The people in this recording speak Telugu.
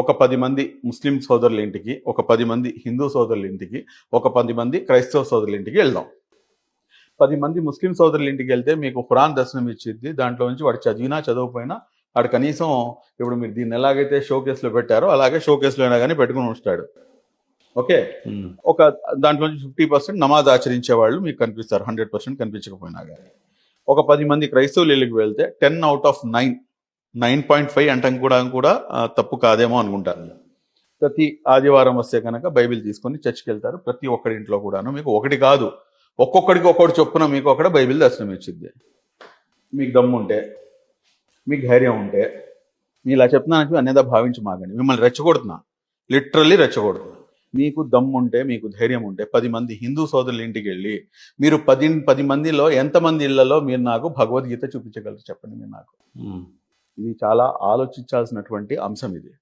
ఒక 10 మంది ముస్లిం సోదరుల ఇంటికి, ఒక 10 మంది హిందూ సోదరుల ఇంటికి, ఒక 10 మంది క్రైస్తవ సోదరుల ఇంటికి వెళ్దాం. 10 మంది ముస్లిం సోదరుల ఇంటికి వెళ్తే మీకు ఖురాన్ దర్శనం ఇచ్చింది. దాంట్లో నుంచి వాడు చదివినా చదవకపోయినా వాడు కనీసం ఇప్పుడు మీరు దీన్ని ఎలాగైతే షోకేస్లో పెట్టారో అలాగే షోకేస్లో అయినా కానీ పెట్టుకుని ఉంచుతాడు. ఓకే, ఒక దాంట్లో నుంచి 50% నమాజ్ ఆచరించే వాళ్ళు మీకు కనిపిస్తారు, 100% కనిపించకపోయినా కానీ. ఒక 10 మంది క్రైస్తవుల ఇళ్ళకి వెళ్తే 10 out of 9, 9.5 అంటాం కూడా తప్పు కాదేమో అనుకుంటాను. ప్రతి ఆదివారం వస్తే కనుక బైబిల్ తీసుకొని చర్చికి వెళ్తారు. ప్రతి ఒక్కడి ఇంట్లో కూడాను మీకు ఒకటి కాదు, ఒక్కొక్కడికి ఒక్కొక్కటి చొప్పున మీకు అక్కడ బైబిల్ దర్శనం ఇచ్చింది. మీకు దమ్ము ఉంటే, మీకు ధైర్యం ఉంటే, మీ ఇలా చెప్తున్నాను అనేదా భావించి మాగండి. మిమ్మల్ని రెచ్చగొడుతున్నా, లిటరల్లీ రెచ్చగొడుతున్నా. మీకు దమ్ము ఉంటే, మీకు ధైర్యం ఉంటే 10 మంది హిందూ సోదరుల ఇంటికి వెళ్ళి మీరు 10 మందిలో ఎంతమంది ఇళ్లలో మీరు నాకు భగవద్గీత చూపించగలరు చెప్పండి మీరు నాకు. ఇది చాలా ఆలోచించాల్సినటువంటి అంశం ఇది.